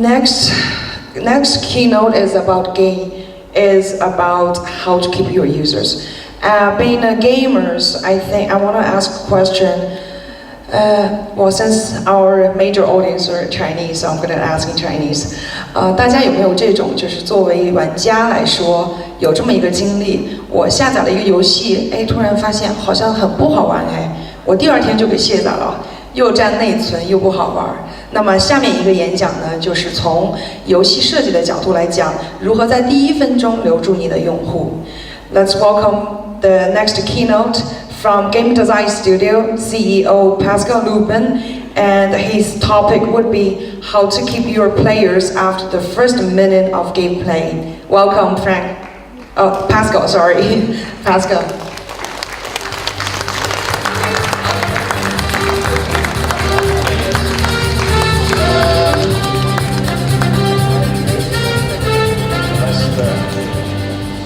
Next keynote is about how to keep your users. Being a gamers, I think I want to ask a question. Well, since our major audience are Chinese, so I'm going to ask in Chinese. 大家有没有这种，就是作为玩家来说，有这么一个经历？我下载了一个游戏，突然发现好像很不好玩，我第二天就给卸载了，又占内存又不好玩。那么下面一个演讲呢，就是从游戏设计的角度来讲，如何在第1分钟留住你的用户。Let's welcome the next keynote from Game Design Studio CEO Pascal Luban, and his topic would be how to keep your players after the first minute of gameplay. Welcome, Pascal, sorry, Pascal.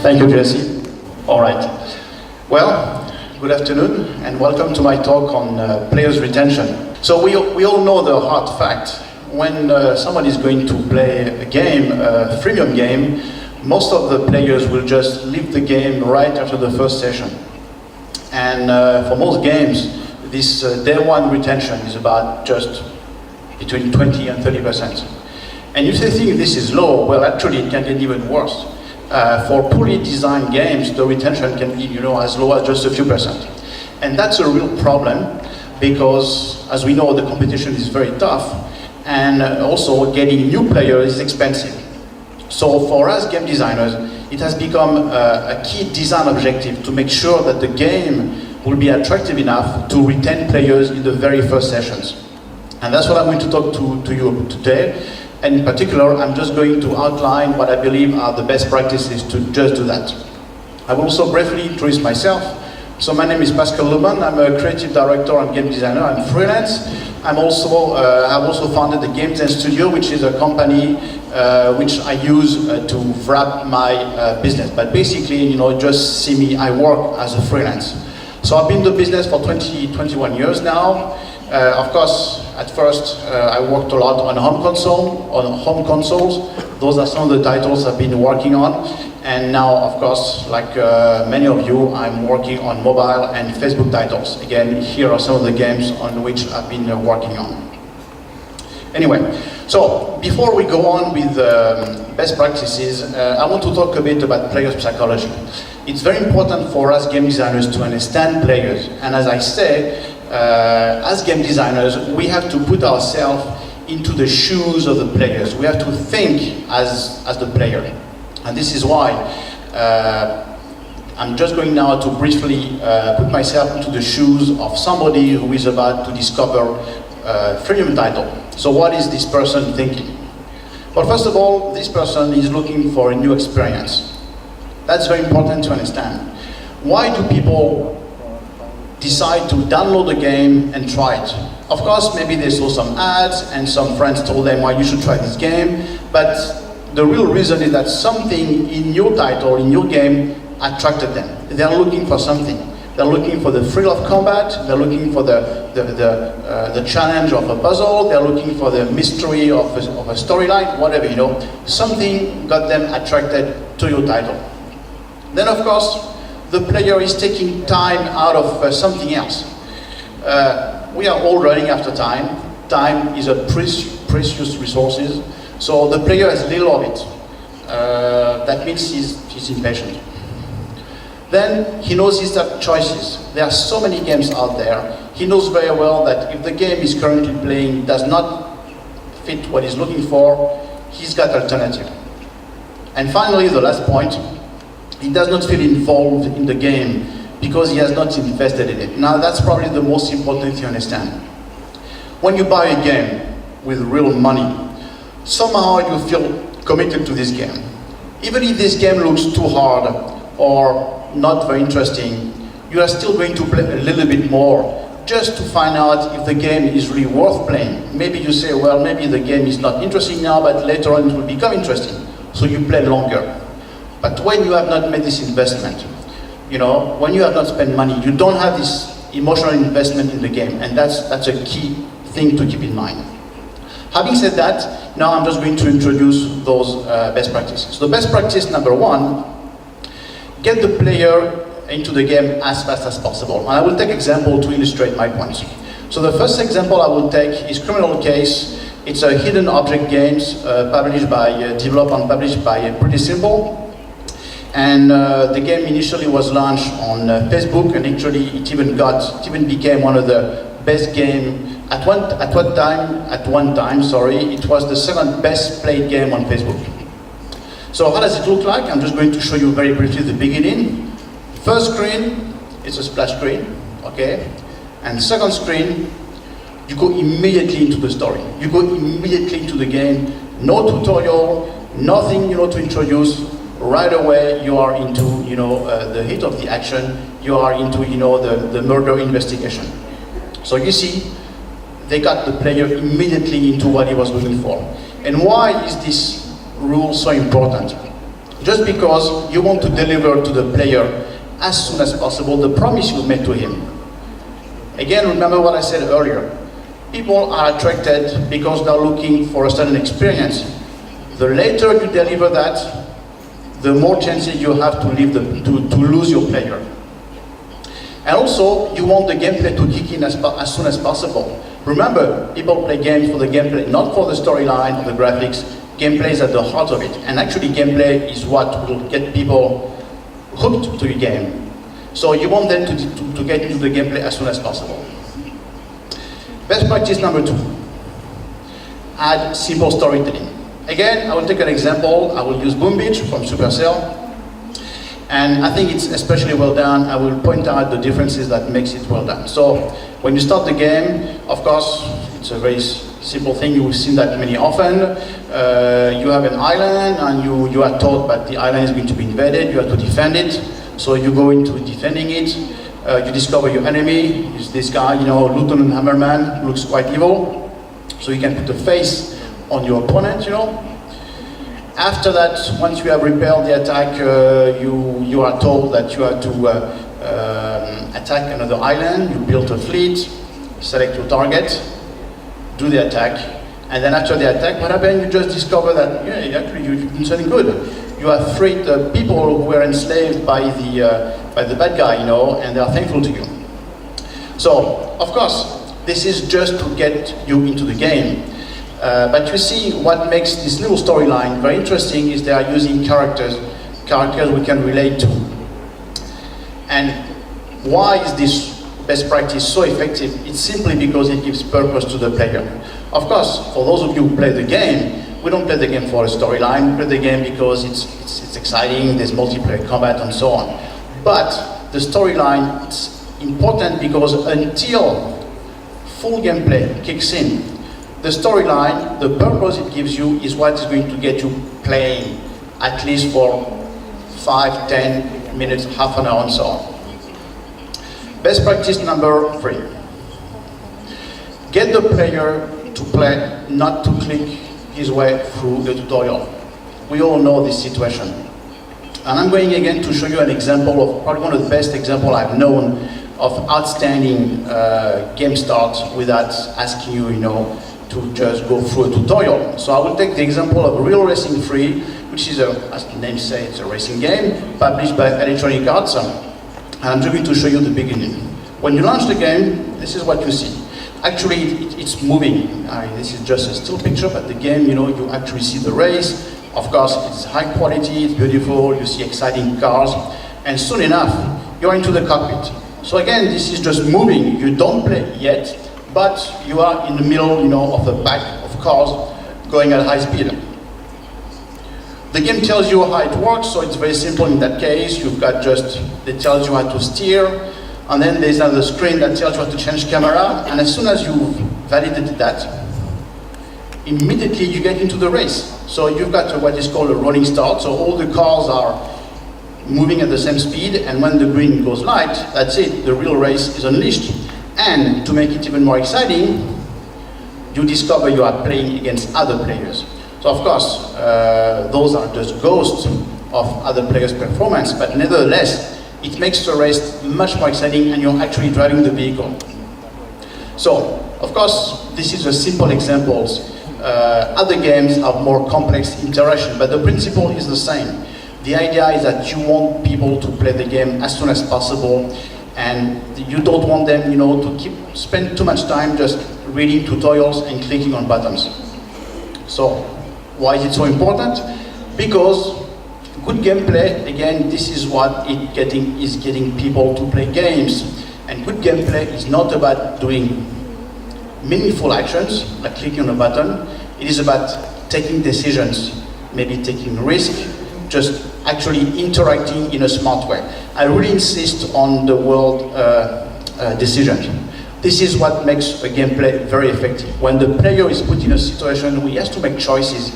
Thank you, Jesse. All right. Well, good afternoon and welcome to my talk on players' retention. So we all know the hard fact. When somebody is going to play a game, a freemium game, most of the players will just leave the game right after the first session. And for most games, this day one retention is about just between 20 and 30%. And if you think this is low, well, actually it can get even worse. For poorly designed games, the retention can be, as low as just a few percent. And that's a real problem because, as we know, the competition is very tough and also getting new players is expensive. So for us game designers, it has become a key design objective to make sure that the game will be attractive enough to retain players in the very first sessions. And that's what I'm going to talk to you today. And in particular, I'm just going to outline what I believe are the best practices to just do that. I will also briefly introduce myself. So my name is Pascal Luban. I'm a creative director and game designer. I'm freelance. I've also founded the Game Design Studio, which is a company which I use to wrap my business. But basically, just see me, I work as a freelance. So I've been in the business for 21 years now. Of course, at first I worked a lot on home consoles. Those are some of the titles I've been working on. And now, of course, like many of you, I'm working on mobile and Facebook titles. Again, here are some of the games on which I've been working on. Anyway, so before we go on with best practices, I want to talk a bit about players' psychology. It's very important for us game designers to understand players. And as I say, as game designers, we have to put ourselves into the shoes of the players. We have to think as the player. And this is why I'm just going now to briefly put myself into the shoes of somebody who is about to discover a freemium title. So what is this person thinking? Well, first of all, this person is looking for a new experience. That's very important to understand. Why do people decide to download the game and try it? Of course, maybe they saw some ads and some friends told them, well, you should try this game. But the real reason is that something in your title, in your game, attracted them. They're looking for something. They're looking for the thrill of combat. They're looking for the challenge of a puzzle. They're looking for the mystery of a storyline, whatever, Something got them attracted to your title. Then, of course, the player is taking time out of something else. We are all running after time. Time is a precious resource. So the player has little of it. That means he's impatient. Then he knows he's got choices. There are so many games out there. He knows very well that if the game he's currently playing does not fit what he's looking for, he's got alternative. And finally, the last point, he does not feel involved in the game because he has not invested in it. Now that's probably the most important thing to understand. When you buy a game with real money, somehow you feel committed to this game. Even if this game looks too hard or not very interesting, you are still going to play a little bit more just to find out if the game is really worth playing. Maybe you say, well, maybe the game is not interesting now, but later on it will become interesting. So you play longer. But when you have not made this investment, when you have not spent money, you don't have this emotional investment in the game, and that's a key thing to keep in mind. Having said that, Now I'm just going to introduce those best practices. So the best practice number one, get the player into the game as fast as possible. And I will take example to illustrate my point. So the first example I will take is Criminal Case. It's a hidden object games developed and published by Pretty Simple. And the game initially was launched on Facebook, and actually it even became one of the best game at one time. It was the second best played game on Facebook. So how does it look like? I'm just going to show you very briefly the beginning. First screen, it's a splash screen, okay? And second screen, you go immediately into the story. You go immediately into the game. No tutorial, nothing, to introduce. Right away, you are into, the heat of the action. You are into, the murder investigation. So you see, they got the player immediately into what he was looking for. And why is this rule so important? Just because you want to deliver to the player as soon as possible the promise you made to him. Again, remember what I said earlier. People are attracted because they're looking for a certain experience. The later you deliver that, the more chances you have to lose your player. And also, you want the gameplay to kick in as soon as possible. Remember, people play games for the gameplay, not for the storyline or the graphics. Gameplay is at the heart of it. And actually, gameplay is what will get people hooked to your game. So you want them to get into the gameplay as soon as possible. Best practice number two, add simple storytelling. Again, I will take an example. I will use Boom Beach from Supercell. And I think it's especially well done. I will point out the differences that makes it well done. So when you start the game, of course, it's a very simple thing. You will see that many often. You have an island and you are told that the island is going to be invaded. You have to defend it. So you go into defending it. You discover your enemy. It's this guy, Lieutenant Hammerman, looks quite evil. So you can put a face on your opponent, After that, once you have repelled the attack, you are told that you have to attack another island. You build a fleet, select your target, do the attack, and then after the attack, what happened? You just discover that actually you've done something good. You have freed the people who were enslaved by the bad guy, and they are thankful to you. So, of course, this is just to get you into the game. But you see, what makes this little storyline very interesting is they are using characters we can relate to. And why is this best practice so effective? It's simply because it gives purpose to the player. Of course, for those of you who play the game, we don't play the game for a storyline. We play the game because it's exciting, there's multiplayer combat and so on. But the storyline is important because until full gameplay kicks in, the storyline, the purpose it gives you is what is going to get you playing at least for 5, 10 minutes, half an hour and so on. Best practice number 3. Get the player to play, not to click his way through the tutorial. We all know this situation. And I'm going again to show you an example of probably one of the best examples I've known of outstanding game start without asking you, to just go through a tutorial. So I will take the example of Real Racing 3, which is, as the name says, it's a racing game published by Electronic Arts. And I'm just going to show you the beginning. When you launch the game, this is what you see. Actually, it's moving. This is just a still picture, but the game, you actually see the race. Of course, it's high quality, it's beautiful, you see exciting cars. And soon enough, you're into the cockpit. So again, this is just moving. You don't play yet, but you are in the middle, of a pack of cars going at high speed. The game tells you how it works, so it's very simple in that case. You've got it tells you how to steer, and then there's another screen that tells you how to change camera, and as soon as you've validated that, immediately you get into the race. So you've got what is called a rolling start, so all the cars are moving at the same speed, and when the green goes light, that's it, the real race is unleashed. And to make it even more exciting, you discover you are playing against other players. So of course, those are just ghosts of other players' performance, but nevertheless, it makes the race much more exciting and you're actually driving the vehicle. So, of course, this is a simple examples, Other games have more complex interaction, but the principle is the same. The idea is that you want people to play the game as soon as possible, and you don't want them, to spend too much time just reading tutorials and clicking on buttons. So, why is it so important? Because good gameplay, again, this is what is getting people to play games. And good gameplay is not about doing meaningful actions, like clicking on a button. It is about taking decisions, maybe taking risk, just actually interacting in a smart way. I really insist on the word decision. This is what makes a gameplay very effective. When the player is put in a situation where he has to make choices,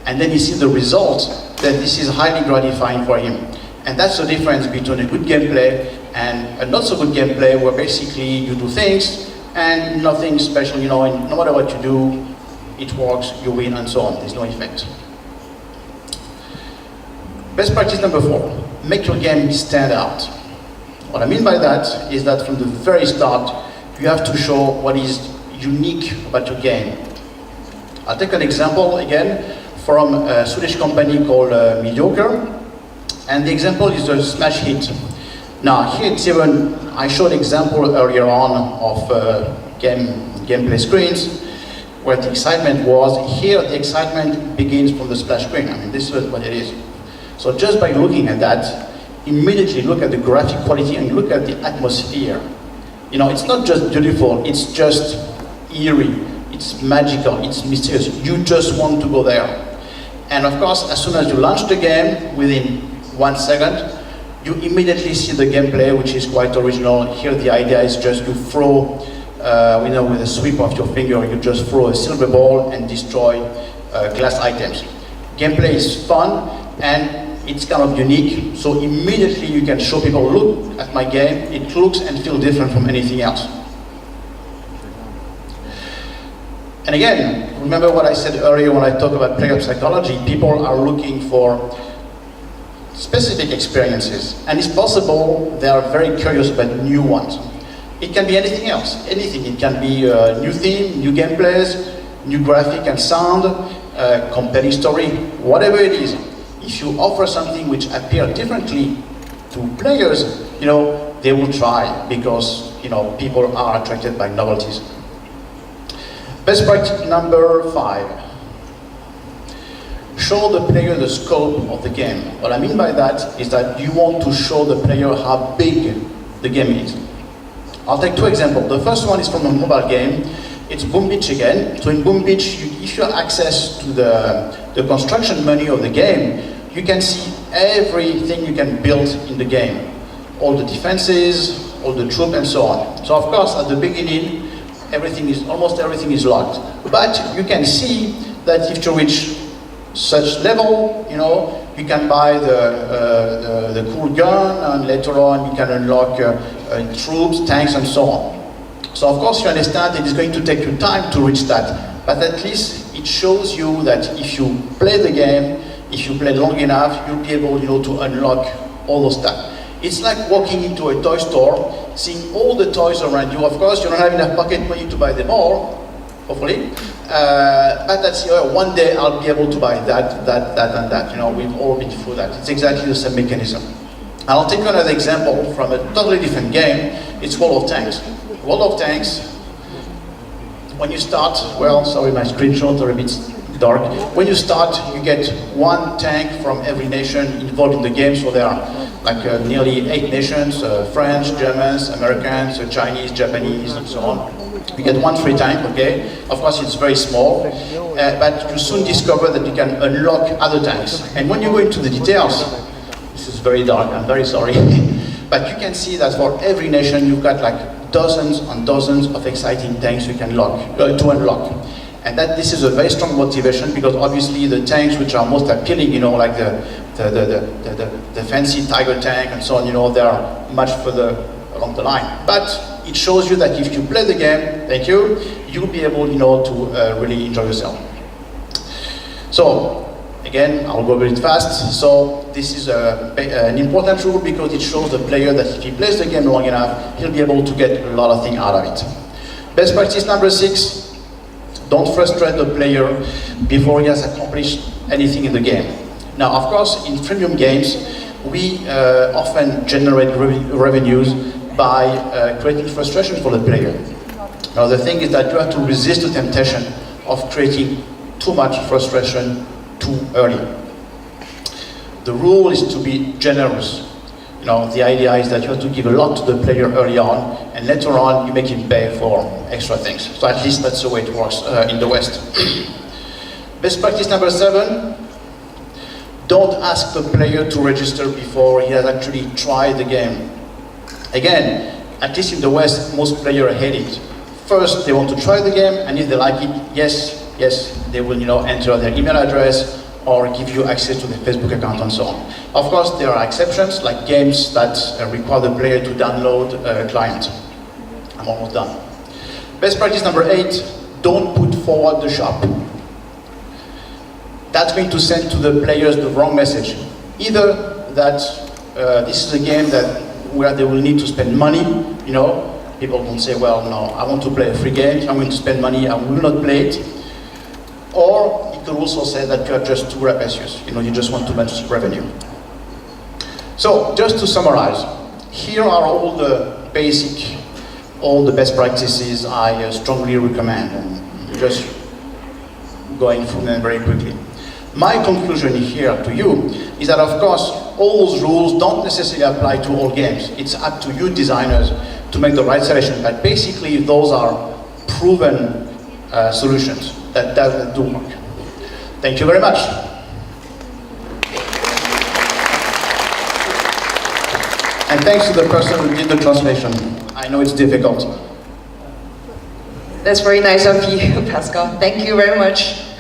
and then he sees the result, then this is highly gratifying for him. And that's the difference between a good gameplay and a not so good gameplay, where basically you do things and nothing special, and no matter what you do, it works, you win, and so on. There's no effect. Best practice number 4, make your game stand out. What I mean by that is that from the very start, you have to show what is unique about your game. I'll take an example again from a Swedish company called Mediocre, and the example is a smash hit. Now here it's even, I showed example earlier on of gameplay screens where the excitement was. Here the excitement begins from the splash screen. I mean, this is what it is. So just by looking at that, immediately look at the graphic quality and look at the atmosphere. It's not just beautiful, it's just eerie, it's magical, it's mysterious. You just want to go there. And of course, as soon as you launch the game, within 1 second, you immediately see the gameplay, which is quite original. Here the idea is just you throw, with a sweep of your finger, you just throw a silver ball and destroy glass items. Gameplay is fun, and it's kind of unique, so immediately you can show people, look at my game, it looks and feels different from anything else. And again, remember what I said earlier when I talked about player psychology, people are looking for specific experiences, and it's possible they are very curious about new ones. It can be anything else, anything. It can be a new theme, new gameplays, new graphic and sound, compelling story, whatever it is. If you offer something which appears differently to players, they will try, because people are attracted by novelties. Best practice number 5. Show the player the scope of the game. What I mean by that is that you want to show the player how big the game is. I'll take 2 examples. The first one is from a mobile game. It's Boom Beach again. So in Boom Beach, if you have access to the construction menu of the game, you can see everything you can build in the game. All the defenses, all the troops, and so on. So of course, at the beginning, almost everything is locked. But you can see that if you reach such level, you can buy the cool gun, and later on you can unlock troops, tanks, and so on. So of course you understand it is going to take you time to reach that, but at least it shows you that if you play the game, if you play long enough, you'll be able to unlock all those stuff. It's like walking into a toy store, seeing all the toys around you. Of course you don't have enough pocket money to buy them all, hopefully. But that's one day I'll be able to buy that, and that. We've all been through that. It's exactly the same mechanism. And I'll take another example from a totally different game. It's World of Tanks. World of Tanks, when you start, sorry, my screenshots are a bit dark. When you start, you get 1 tank from every nation involved in the game. So there are nearly 8 nations, French, Germans, Americans, Chinese, Japanese, and so on. You get 1 free tank, okay? Of course, it's very small, but you soon discover that you can unlock other tanks. And when you go into the details, this is very dark, I'm very sorry, but you can see that for every nation, you've got dozens and dozens of exciting tanks you can to unlock. And this is a very strong motivation, because obviously the tanks which are most appealing, like the fancy Tiger tank and so on, they are much further along the line. But it shows you that if you play the game, you'll be able, to really enjoy yourself. So, again, I'll go a bit fast. So this is an important rule, because it shows the player that if he plays the game long enough, he'll be able to get a lot of things out of it. Best practice number 6, Don't frustrate the player before he has accomplished anything in the game. Now, of course, in freemium games, we often generate revenues by creating frustration for the player. Now, the thing is that you have to resist the temptation of creating too much frustration too early. The rule is to be generous. You know, the idea is that you have to give a lot to the player early on, and later on you make him pay for extra things. So at least that's the way it works in the West. Best practice number 7, don't ask the player to register before he has actually tried the game. Again, at least in the West, most players hate it. First, they want to try the game, and if they like it, yes, they will, enter their email address or give you access to the Facebook account and so on. Of course, there are exceptions, like games that require the player to download a client. I'm almost done. Best practice number 8, don't put forward the shop. That's going to send to the players the wrong message. Either that this is a game where they will need to spend money, people don't say, well, no, I want to play a free game, if I'm going to spend money, I will not play it. Or it could also say that you are just too rapacious, you just want too much revenue. So, just to summarize, here are all the best practices I strongly recommend, and just going through them very quickly. My conclusion here to you is that, of course, all those rules don't necessarily apply to all games. It's up to you designers to make the right selection, but basically those are proven solutions that do work. Thank you very much. And thanks to the person who did the translation. I know it's difficult. That's very nice of you, Pascal. Thank you very much.